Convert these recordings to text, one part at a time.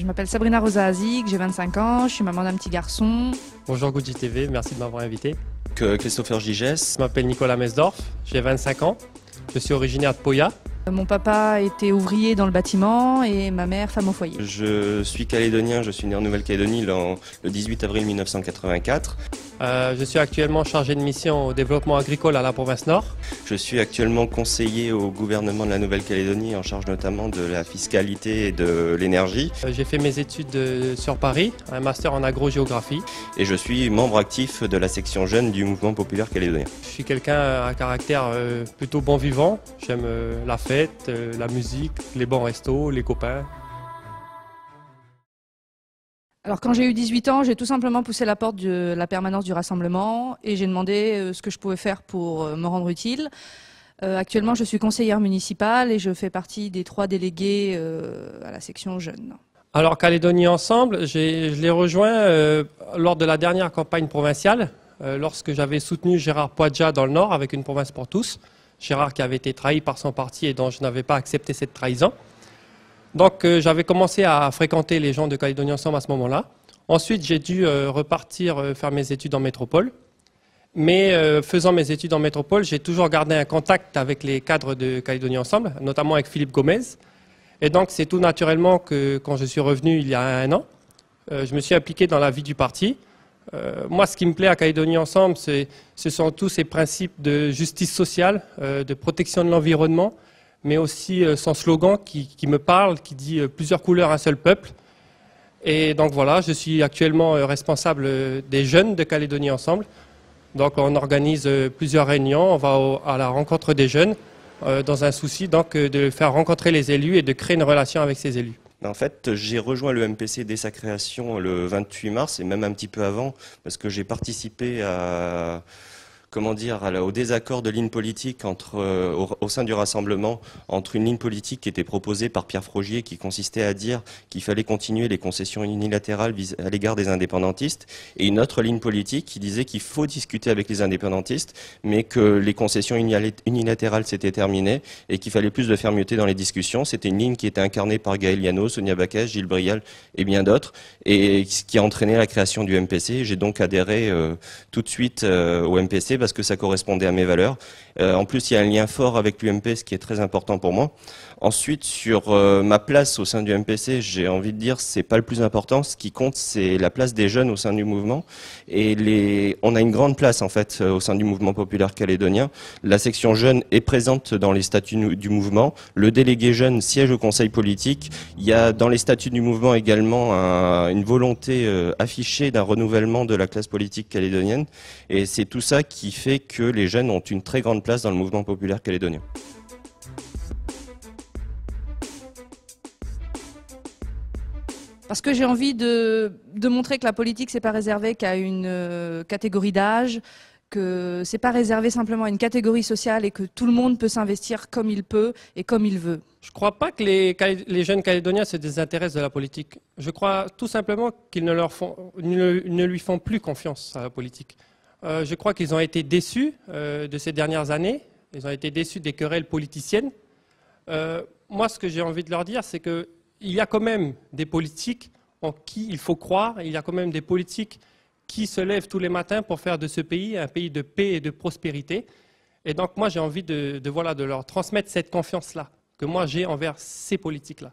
Je m'appelle Sabrina Rosa Azic, j'ai 25 ans, je suis maman d'un petit garçon. Bonjour Goodji TV, merci de m'avoir invité. Christopher Giges. Je m'appelle Nicolas Mesdorf, j'ai 25 ans, je suis originaire de Poya. Mon papa était ouvrier dans le bâtiment et ma mère femme au foyer. Je suis calédonien, je suis né en Nouvelle-Calédonie le 18 avril 1984. Je suis actuellement chargé de mission au développement agricole à la province Nord. Je suis actuellement conseiller au gouvernement de la Nouvelle-Calédonie en charge notamment de la fiscalité et de l'énergie. J'ai fait mes études sur Paris, un master en agrogéographie. Et je suis membre actif de la section jeune du mouvement populaire calédonien. Je suis quelqu'un à caractère plutôt bon vivant. J'aime la fête, la musique, les bons restos, les copains. Alors quand j'ai eu 18 ans, j'ai tout simplement poussé la porte de la permanence du rassemblement et j'ai demandé ce que je pouvais faire pour me rendre utile. Actuellement, je suis conseillère municipale et je fais partie des 3 délégués à la section jeune. Alors Calédonie Ensemble, je l'ai rejoint lors de la dernière campagne provinciale, lorsque j'avais soutenu Gérard Poadja dans le Nord avec une province pour tous. Gérard qui avait été trahi par son parti et dont je n'avais pas accepté cette trahison. Donc j'avais commencé à fréquenter les gens de Calédonie Ensemble à ce moment-là. Ensuite, j'ai dû repartir faire mes études en métropole. Mais faisant mes études en métropole, j'ai toujours gardé un contact avec les cadres de Calédonie Ensemble, notamment avec Philippe Gomez. Et donc c'est tout naturellement que quand je suis revenu il y a 1 an, je me suis impliqué dans la vie du parti. Moi, ce qui me plaît à Calédonie Ensemble, ce sont tous ces principes de justice sociale, de protection de l'environnement, mais aussi son slogan qui me parle, qui dit « plusieurs couleurs, un seul peuple ». Et donc voilà, je suis actuellement responsable des jeunes de Calédonie Ensemble. Donc on organise plusieurs réunions, on va à la rencontre des jeunes, dans un souci donc de faire rencontrer les élus et de créer une relation avec ces élus. En fait, j'ai rejoint le MPC dès sa création le 28 mars et même un petit peu avant, parce que j'ai participé à... au désaccord de ligne politique au sein du rassemblement entre une ligne politique qui était proposée par Pierre Frogier qui consistait à dire qu'il fallait continuer les concessions unilatérales à l'égard des indépendantistes et une autre ligne politique qui disait qu'il faut discuter avec les indépendantistes mais que les concessions unilatérales s'étaient terminées et qu'il fallait plus de fermeté dans les discussions. C'était une ligne qui était incarnée par Gaël Liano, Sonia Baquès, Gilles Brial et bien d'autres et ce qui a entraîné la création du MPC. J'ai donc adhéré tout de suite au MPC parce que ça correspondait à mes valeurs. En plus, il y a un lien fort avec l'UMP, ce qui est très important pour moi. Ensuite, sur ma place au sein du MPC, j'ai envie de dire c'est pas le plus important. Ce qui compte, c'est la place des jeunes au sein du mouvement. Et on a une grande place en fait au sein du mouvement populaire calédonien. La section jeune est présente dans les statuts du mouvement. Le délégué jeune siège au conseil politique. Il y a dans les statuts du mouvement également une volonté affichée d'un renouvellement de la classe politique calédonienne. Et c'est tout ça qui fait que les jeunes ont une très grande place dans le mouvement populaire calédonien. Parce que j'ai envie de montrer que la politique, c'est pas réservé qu'à une catégorie d'âge, que c'est pas réservé simplement à une catégorie sociale et que tout le monde peut s'investir comme il peut et comme il veut. Je ne crois pas que les jeunes Calédoniens se désintéressent de la politique. Je crois tout simplement qu'ils ne lui font plus confiance à la politique. Je crois qu'ils ont été déçus de ces dernières années. Ils ont été déçus des querelles politiciennes. Moi, ce que j'ai envie de leur dire, c'est qu'il y a quand même des politiques en qui il faut croire. Il y a quand même des politiques qui se lèvent tous les matins pour faire de ce pays un pays de paix et de prospérité. Et donc, moi, j'ai envie de leur transmettre cette confiance-là que moi, j'ai envers ces politiques-là.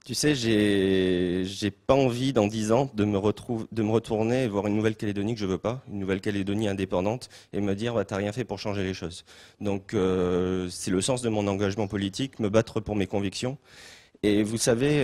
Tu sais, j'ai pas envie dans 10 ans de me retourner et voir une Nouvelle-Calédonie que je veux pas, une Nouvelle-Calédonie indépendante et me dire bah, t'as rien fait pour changer les choses. Donc c'est le sens de mon engagement politique, me battre pour mes convictions. Et vous savez,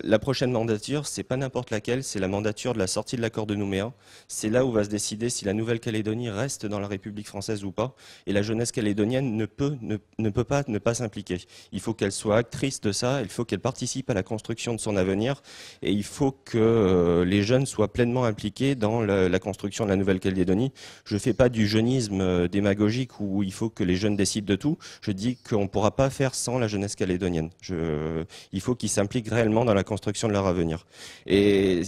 la prochaine mandature, c'est pas n'importe laquelle, c'est la mandature de la sortie de l'accord de Nouméa. C'est là où va se décider si la Nouvelle-Calédonie reste dans la République française ou pas. Et la jeunesse calédonienne ne peut pas s'impliquer. Il faut qu'elle soit actrice de ça, il faut qu'elle participe à la construction de son avenir. Et il faut que les jeunes soient pleinement impliqués dans la construction de la Nouvelle-Calédonie. Je fais pas du jeunisme démagogique où il faut que les jeunes décident de tout. Je dis qu'on ne pourra pas faire sans la jeunesse calédonienne. Il faut qu'ils s'impliquent réellement dans la construction de leur avenir. Et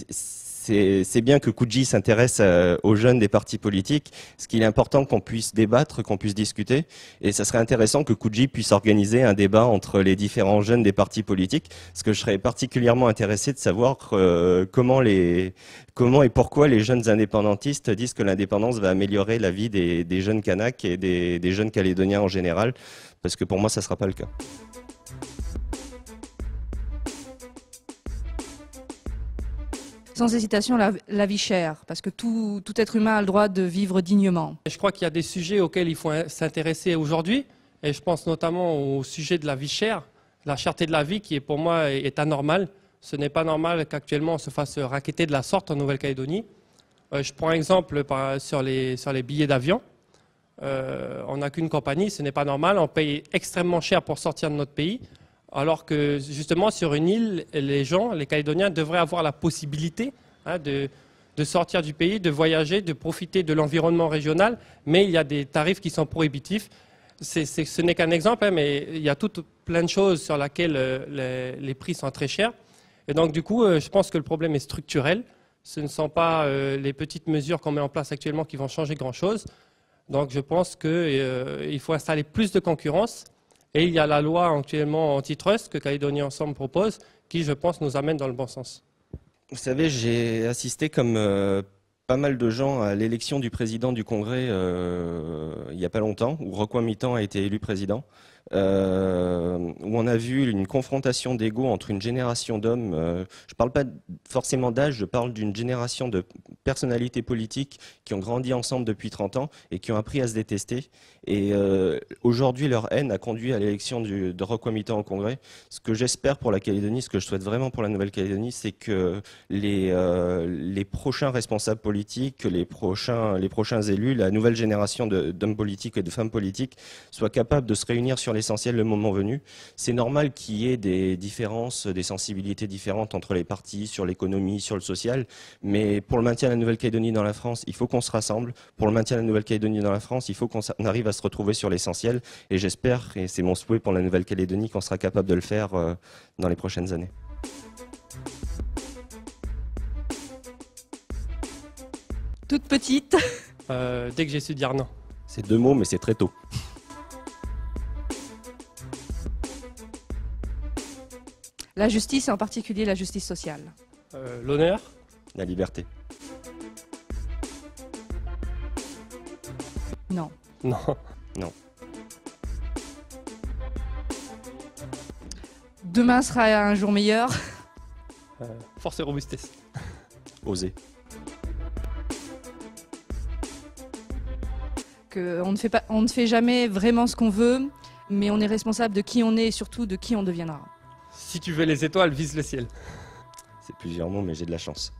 c'est bien que Kuji s'intéresse aux jeunes des partis politiques, ce qu'il est important qu'on puisse débattre, qu'on puisse discuter, et ça serait intéressant que Kuji puisse organiser un débat entre les différents jeunes des partis politiques, parce que je serais particulièrement intéressé de savoir comment et pourquoi les jeunes indépendantistes disent que l'indépendance va améliorer la vie des jeunes Kanaks et des jeunes Calédoniens en général, parce que pour moi ça ne sera pas le cas. Sans hésitation, la vie chère, parce que tout être humain a le droit de vivre dignement. Je crois qu'il y a des sujets auxquels il faut s'intéresser aujourd'hui, et je pense notamment au sujet de la vie chère, la cherté de la vie qui pour moi est anormale. Ce n'est pas normal qu'actuellement on se fasse racketter de la sorte en Nouvelle-Calédonie. Je prends un exemple sur les billets d'avion. On n'a qu'une compagnie, ce n'est pas normal, on paye extrêmement cher pour sortir de notre pays. Alors que justement sur une île, les Calédoniens devraient avoir la possibilité de sortir du pays, de voyager, de profiter de l'environnement régional, mais il y a des tarifs qui sont prohibitifs. Ce n'est qu'un exemple, mais il y a plein de choses sur lesquelles les prix sont très chers. Et donc du coup, je pense que le problème est structurel. Ce ne sont pas les petites mesures qu'on met en place actuellement qui vont changer grand-chose. Donc je pense qu'il faut installer plus de concurrence. Et il y a la loi actuellement antitrust que Calédonie Ensemble propose, qui, je pense, nous amène dans le bon sens. Vous savez, j'ai assisté comme pas mal de gens à l'élection du président du Congrès il n'y a pas longtemps, où Roquan Mitan a été élu président, où on a vu une confrontation d'ego entre une génération d'hommes. Je ne parle pas forcément d'âge, je parle d'une génération de personnalités politiques qui ont grandi ensemble depuis 30 ans et qui ont appris à se détester. Et aujourd'hui, leur haine a conduit à l'élection de Roquan Mitan au Congrès. Ce que j'espère pour la Calédonie, ce que je souhaite vraiment pour la Nouvelle-Calédonie, c'est que les prochains responsables politiques, les prochains élus, la nouvelle génération d'hommes politiques et de femmes politiques soient capables de se réunir sur l'essentiel le moment venu. C'est normal qu'il y ait des différences, des sensibilités différentes entre les partis sur l'économie, sur le social, mais pour le maintien de la Nouvelle-Calédonie dans la France, il faut qu'on se rassemble. Pour le maintien de la Nouvelle-Calédonie dans la France, il faut qu'on arrive à se retrouver sur l'essentiel, et j'espère, et c'est mon souhait pour la Nouvelle-Calédonie, qu'on sera capable de le faire dans les prochaines années. Toute petite. Dès que j'ai su dire non. C'est 2 mots, mais c'est très tôt. La justice, et en particulier la justice sociale. L'honneur. La liberté. Non. Non. Non. Demain sera un jour meilleur. Force et robustesse. Oser. On ne fait jamais vraiment ce qu'on veut, mais on est responsable de qui on est et surtout de qui on deviendra. Si tu veux les étoiles, vise le ciel. C'est plusieurs mots, mais j'ai de la chance.